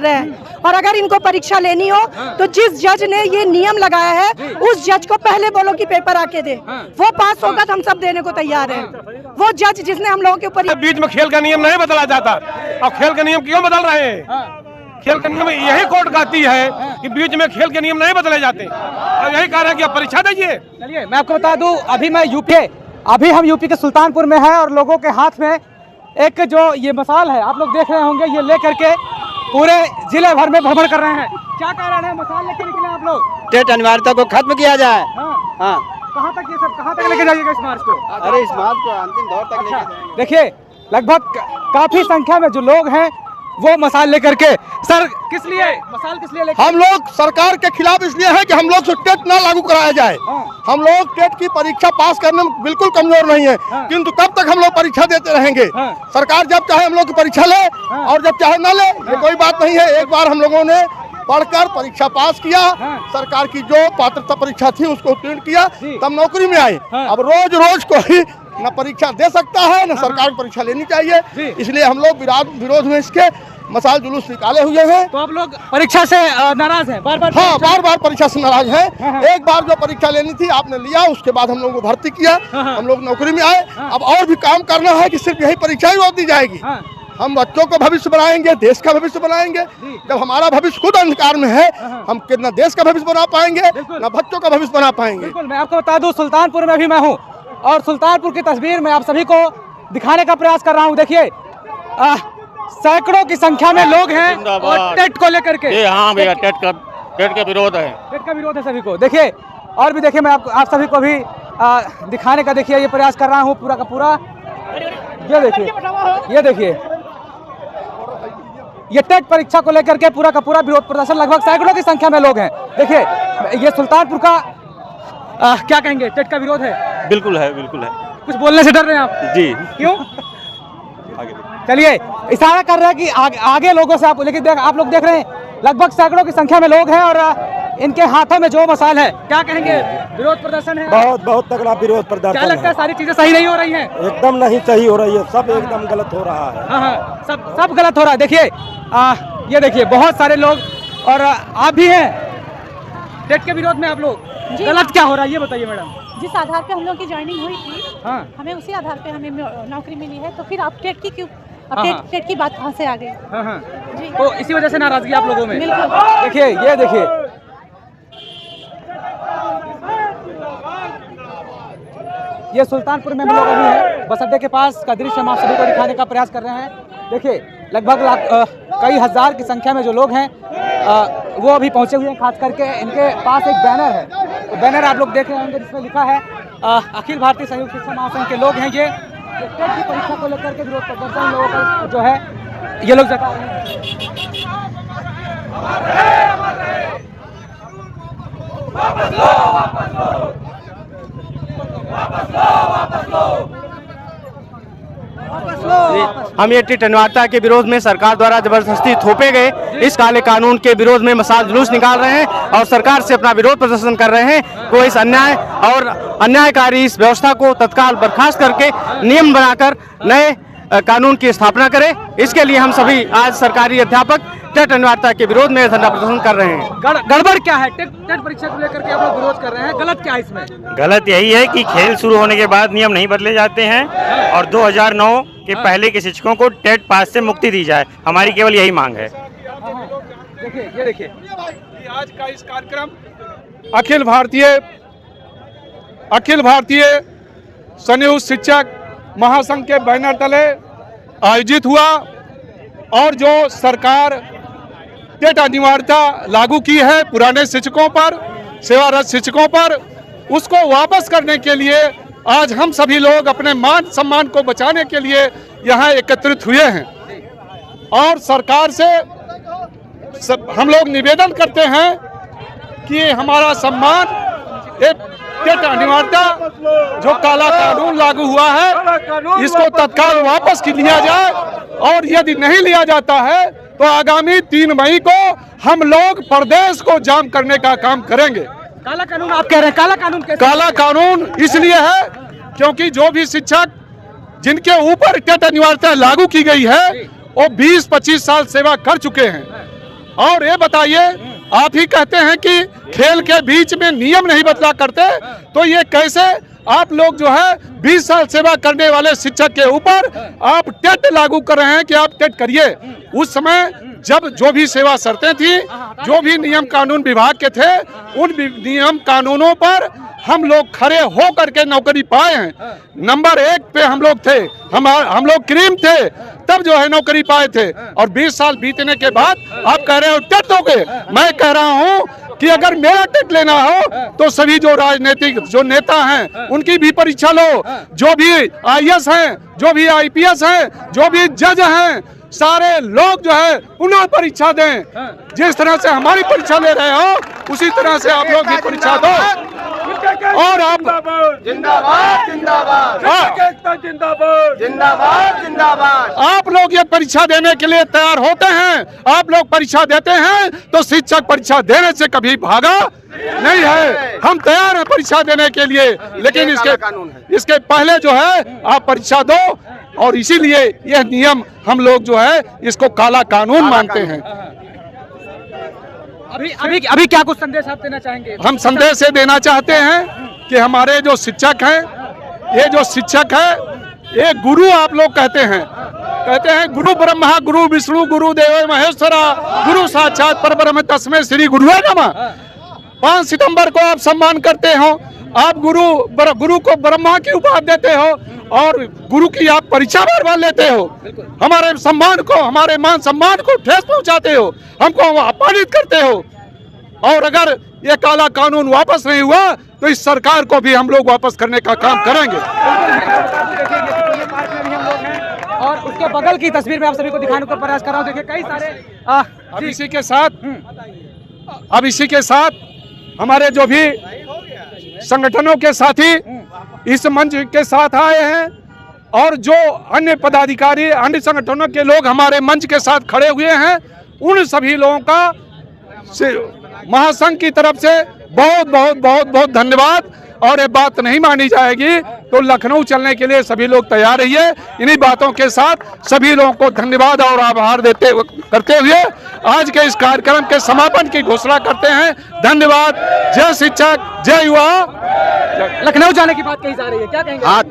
रहे हैं। और अगर इनको परीक्षा लेनी हो तो जिस जज ने ये नियम लगाया है उस जज को पहले बोलो कि पेपर आके दे, वो पास होगा तो हम सब देने को तैयार हैं। वो जज जिसने हम लोगों के ऊपर बीच में खेल का नियम नहीं बदला जाता, और खेल का नियम क्यों बदल रहे हैं? खेल के नियम यही कोर्ट कहती है कि बीच में खेल के नियम नहीं बदले जाते, और यही कह रहे हैं कि आप परीक्षा दीजिए। चलिए मैं आपको बता दूं, अभी हम यूपी के सुल्तानपुर में हैं और लोगों के हाथ में एक जो ये मसाल है आप लोग देख रहे होंगे, ये लेकर के पूरे जिले भर में भ्रमण कर रहे हैं। क्या कारण है मसाल लेकर निकले आप लोग? टेट अनिवार्यता को खत्म किया जाए। हाँ। कहाँ तक ये सब, कहाँ तक लेके जाइएगा इस मार्च को? अरे इस मार्च को अंतिम दौर तक लेके जाएंगे। देखिए लगभग काफी संख्या में जो लोग हैं वो मसाल लेकर के। सर किस लिए मसाल किस लिए लेकर? हम लोग सरकार के खिलाफ इसलिए हैं कि हम लोग से टेट ना लागू कराया जाए। हम लोग टेट की परीक्षा पास करने में बिल्कुल कमजोर नहीं है, किंतु कब तक हम लोग परीक्षा देते रहेंगे? सरकार जब चाहे हम लोग की परीक्षा ले और जब चाहे ना ले, ये कोई बात नहीं है। एक बार हम लोगों ने पढ़कर परीक्षा पास किया, सरकार की जो पात्रता परीक्षा थी उसको उत्तीर्ण किया, तब नौकरी में आए। अब रोज रोज कोई न परीक्षा दे सकता है न सरकार की परीक्षा लेनी चाहिए, इसलिए हम लोग विरोध में इसके मसाल जुलूस निकाले हुए हैं। तो आप लोग परीक्षा से नाराज हैं? बार बार परीक्षा से नाराज हैं। एक बार जो परीक्षा लेनी थी आपने लिया, उसके बाद हम लोगों को भर्ती किया, हम लोग नौकरी में आए। अब और भी काम करना है कि सिर्फ यही परीक्षा ही रोक दी जाएगी? हम बच्चों का भविष्य बनाएंगे, देश का भविष्य बनाएंगे। जब हमारा भविष्य खुद अंधकार में है, हम कितना देश का भविष्य बना पाएंगे, न बच्चों का भविष्य बना पाएंगे। बिल्कुल, मैं आपको बता दूं सुल्तानपुर में भी मैं हूं और सुल्तानपुर की तस्वीर में आप सभी को दिखाने का प्रयास कर रहा हूं। देखिए सैकड़ों की संख्या में लोग हैं और टेट को लेकर के। हाँ भैया, टेट का विरोध है। टेट का विरोध है सभी को। देखिए और भी देखिए, मैं आप सभी को भी दिखाने का देखिए ये प्रयास कर रहा हूँ पूरा का पूरा। ये देखिए ये टेट परीक्षा को लेकर के पूरा का पूरा विरोध प्रदर्शन, लगभग सैकड़ों की संख्या में लोग हैं। देखिए ये सुल्तानपुर का क्या कहेंगे, टेट का विरोध है? बिल्कुल है, बिल्कुल है। कुछ बोलने से डर रहे हैं आप? जी। क्यों? चलिए इशारा कर रहे हैं कि आगे लोगों से आप, लेकिन आप लोग देख रहे हैं लगभग सैकड़ों की संख्या में लोग हैं और इनके हाथों में जो मसाल है। क्या कहेंगे, विरोध प्रदर्शन है? बहुत तगड़ा विरोध प्रदर्शन। क्या लगता है सारी चीजें सही नहीं हो रही हैं? एकदम नहीं सही हो रही है, सब एकदम गलत हो रहा है। हाँ, सब गलत हो रहा है। देखिए ये देखिए बहुत सारे लोग और आप भी हैं टेट के विरोध में। आप लोग गलत क्या हो रहा है ये बताइए मैडम। जिस आधार पे हम लोग की ज्वाइनिंग हुई थी, हमें उसी आधार पे हमें नौकरी मिली है, तो फिर आप टेट की क्यों, टेट की बात कहाँ से आ गई? जी। तो इसी वजह से नाराजगी आप लोगों में। बिल्कुल। देखिए ये देखिए ये सुल्तानपुर में हम लोग अभी हैं, बस अड्डे के पास का दृश्य हम आप सभी को दिखाने का प्रयास कर रहे हैं। देखिए लगभग कई हजार की संख्या में जो लोग हैं वो अभी पहुंचे हुए हैं। खास करके इनके पास एक बैनर है, तो बैनर आप लोग देख रहे होंगे जिसमें लिखा है अखिल भारतीय संयुक्त शिक्षा महासंघ के लोग हैं। ये टेट की परीक्षा को लेकर के विरोध प्रदर्शन लोगों का जो है ये लोग जता रहे हैं। हम ये टेट अनिवार्यता के विरोध में सरकार द्वारा जबरदस्ती थोपे गए इस काले कानून के विरोध में मसाल जुलूस निकाल रहे हैं और सरकार से अपना विरोध प्रदर्शन कर रहे हैं। को इस अन्याय और अन्यायकारी इस व्यवस्था को तत्काल बर्खास्त करके नियम बनाकर नए कानून की स्थापना करे। इसके लिए हम सभी आज सरकारी अध्यापक टेट अनिवार्यता के विरोध में धरना प्रदर्शन कर रहे हैं। गड़बड़ क्या है? टेट परीक्षा को लेकर के आप लोग विरोध कर रहे हैं, गलत क्या है इसमें? गलत यही है कि खेल शुरू होने के बाद नियम नहीं बदले जाते हैं और 2009 के पहले के शिक्षकों को टेट पास से मुक्ति दी जाए। हमारी केवल यही मांग है। देखिए ये देखिए आज का इस कार्यक्रम अखिल भारतीय संयुक्त शिक्षक महासंघ के बैनर तले आयोजित हुआ और जो सरकार टेट अनिवार्यता लागू की है पुराने शिक्षकों पर, सेवारत शिक्षकों पर, उसको वापस करने के लिए आज हम सभी लोग अपने मान सम्मान को बचाने के लिए यहाँ एकत्रित हुए हैं और सरकार से हम लोग निवेदन करते हैं कि हमारा सम्मान टेट अनिवार्यता जो काला कानून लागू हुआ है इसको तत्काल वापस लिया जाए और यदि नहीं लिया जाता है तो आगामी 3 मई को हम लोग प्रदेश को जाम करने का काम करेंगे। काला कानून आप कह रहे हैं? काला कानून कैसे? काला कानून इसलिए है क्योंकि जो भी शिक्षक जिनके ऊपर टेट अनिवार्यता लागू की गई है वो 20-25 साल सेवा कर चुके हैं और ये बताइए, आप ही कहते हैं कि खेल के बीच में नियम नहीं बदला करते, तो ये कैसे आप लोग जो है 20 साल सेवा करने वाले शिक्षक के ऊपर आप टेट लागू कर रहे हैं कि आप टेट करिए। उस समय जब जो भी सेवा शर्तें थी, जो भी नियम कानून विभाग के थे, उन नियम कानूनों पर हम लोग खड़े हो करके नौकरी पाए हैं। नंबर 1 पे हम लोग थे, हम लोग क्रीम थे, तब जो है नौकरी पाए थे। और 20 साल बीतने के बाद आप कह रहे हो टेट दोगे। मैं कह रहा हूँ कि अगर मेरा टेट लेना हो तो सभी जो राजनीतिक जो नेता हैं उनकी भी परीक्षा लो, जो भी IAS हैं, जो भी IPS हैं, जो भी जज हैं, सारे लोग जो है पुनः परीक्षा दें। जिस तरह से हमारी परीक्षा ले रहे हो उसी तरह से आप लोग भी परीक्षा दो। और आप जिंदाबाद जिंदाबाद जिंदाबाद जिंदाबाद जिंदाबाद। आप लोग ये परीक्षा देने के लिए तैयार होते हैं, आप लोग परीक्षा देते हैं तो शिक्षक परीक्षा देने से कभी भागा नहीं है। हम तैयार हैं परीक्षा देने के लिए, लेकिन इसके पहले जो है आप परीक्षा दो। और इसीलिए यह नियम हम लोग जो है इसको काला कानून मानते हैं। अभी क्या कुछ संदेश आप देना चाहेंगे? हम संदेश ये देना चाहते हैं कि हमारे जो शिक्षक हैं, ये जो शिक्षक है ये गुरु आप लोग कहते हैं गुरु ब्रह्मा गुरु विष्णु गुरु देव महेश्वरा गुरु साक्षात परब्रह्म तस्मै श्री गुरुवे नमः। 5 सितंबर को आप सम्मान करते हो, आप गुरु को ब्रह्मा की उपाधि देते हो और गुरु की आप परीक्षा बार लेते हो। हमारे सम्मान को, हमारे मान सम्मान को ठेस पहुंचाते हो, हमको अपमानित करते हो। और अगर ये काला कानून वापस नहीं हुआ तो इस सरकार को भी हम लोग वापस करने का काम करेंगे। और उसके बगल की तस्वीर में आप सभी को दिखाने का प्रयास कर रहा हूँ। देखिए कई सारे अब इसी के साथ हमारे जो भी संगठनों के साथी इस मंच के साथ आए हैं और जो अन्य पदाधिकारी, अन्य संगठनों के लोग हमारे मंच के साथ खड़े हुए हैं, उन सभी लोगों का महासंघ की तरफ से बहुत बहुत बहुत बहुत धन्यवाद। और ये बात नहीं मानी जाएगी तो लखनऊ चलने के लिए सभी लोग तैयार रहिए। इन्हीं बातों के साथ सभी लोगों को धन्यवाद और आभार करते हुए आज के इस कार्यक्रम के समापन की घोषणा करते हैं। धन्यवाद। जय शिक्षक, जय युवा। लखनऊ जाने की बात कही जा रही है, क्या कहेंगे? हाँ,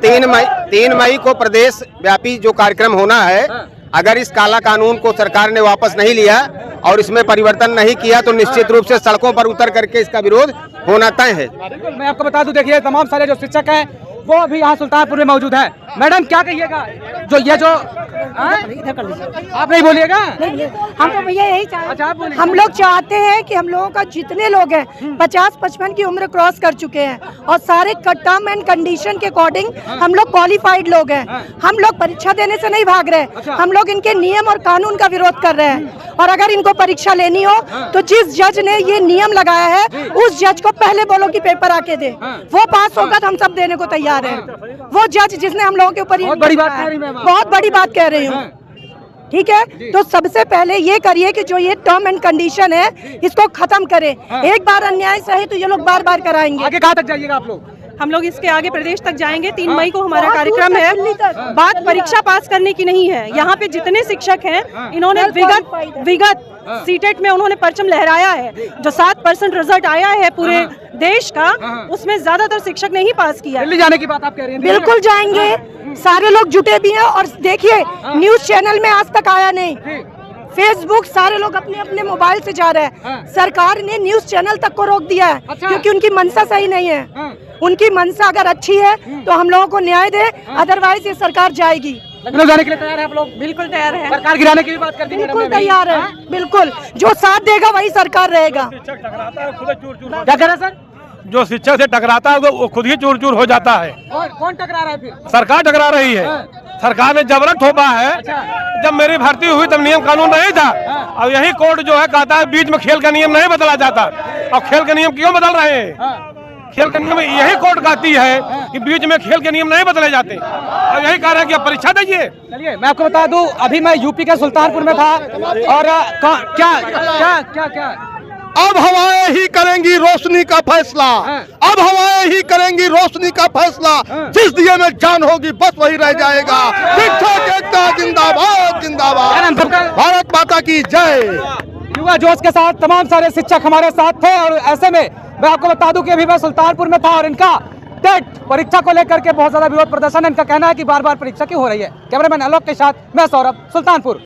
3 मई को प्रदेश व्यापी जो कार्यक्रम होना है, अगर इस काला कानून को सरकार ने वापस नहीं लिया और इसमें परिवर्तन नहीं किया तो निश्चित रूप से सड़कों पर उतर करके इसका विरोध होना तय है। मैं आपको बता दूं, देखिए तमाम सारे जो शिक्षक हैं वो अभी यहाँ सुल्तानपुर में मौजूद है। मैडम क्या कहिएगा? आप नहीं बोलिएगा? हम तो भैया यही चाहते, हम लोग चाहते हैं कि हम लोगों का जितने लोग हैं 50-55 की उम्र क्रॉस कर चुके हैं और सारे टर्म एंड कंडीशन के अकॉर्डिंग हम लोग क्वालिफाइड लोग हैं। हम लोग परीक्षा देने से नहीं भाग रहे, हम लोग इनके नियम और कानून का विरोध कर रहे हैं। और अगर इनको परीक्षा लेनी हो तो जिस जज ने ये नियम लगाया है उस जज को पहले बोलो कि पेपर आके दे, वो पास होगा तो हम सब देने को तैयार है। वो जज जिसने हम लोगों के ऊपर बहुत बड़ी बात कह रही हूँ, ठीक है? तो सबसे पहले ये करिए कि जो ये टर्म एंड कंडीशन है इसको खत्म करें। एक बार अन्याय सही तो ये लोग बार बार कराएंगे। आगे कहाँ तक जाइएगा आप लोग? हम लोग इसके आगे प्रदेश तक जाएंगे। 3 मई को हमारा कार्यक्रम है। बात परीक्षा पास करने की नहीं है। यहाँ पे जितने शिक्षक हैं इन्होंने विगत सीटेट में उन्होंने परचम लहराया है। जो 7% रिजल्ट आया है पूरे देश का, उसमें ज्यादातर शिक्षक ने ही पास किया। दिल्ली जाने की बात आप कह रही हैं? बिल्कुल जाएंगे, सारे लोग जुटे भी हैं। और देखिए न्यूज चैनल में आज तक आया नहीं, फेसबुक सारे लोग अपने अपने मोबाइल से जा रहे हैं। सरकार ने न्यूज चैनल तक को रोक दिया है क्योंकि उनकी मंशा सही नहीं है। उनकी मंशा अगर अच्छी है तो हम लोगों को न्याय दे, अदरवाइज ये सरकार जाएगी। लखनऊ जाने के लिए तैयार है आप लोग? बिल्कुल तैयार है। सरकार गिराने की भी बात करती है? बिल्कुल तैयार है, बिल्कुल। जो साथ देगा वही सरकार रहेगा। क्या कह रहे सर? जो शिक्षक से टकराता है वो खुद ही चूर चूर हो जाता है। कौन टकरा रहा है फिर? सरकार टकरा रही है। सरकार ने जबरन थोपा है। जब मेरी भर्ती हुई तब नियम कानून नहीं था। अब यही कोर्ट जो है कहता है बीच में खेल का नियम नहीं बदला जाता। अब खेल का नियम क्यों बदल रहे हैं? खेल के नियम यही कोर्ट कहती है कि बीच में खेल के नियम नहीं बदले जाते। और यही कह रहे हैं कि आप परीक्षा दीजिए। चलिए मैं आपको बता दूं, अभी मैं यूपी के सुल्तानपुर में था और क्या क्या क्या क्या अब हवाएं ही करेंगी रोशनी का फैसला। अब हवाएं ही करेंगी रोशनी का फैसला। जिस दिए में जान होगी बस वही रह जाएगा। शिक्षक एकता जिंदाबाद जिंदाबाद। भारत माता की जय। भरवा जोश के साथ तमाम सारे शिक्षक हमारे साथ थे और ऐसे में मैं आपको बता दूं कि अभी मैं सुल्तानपुर में था और इनका टेट परीक्षा को लेकर के बहुत ज्यादा विरोध प्रदर्शन है। इनका कहना है कि बार बार परीक्षा क्यों हो रही है। कैमरामैन आलोक के साथ मैं सौरभ, सुल्तानपुर।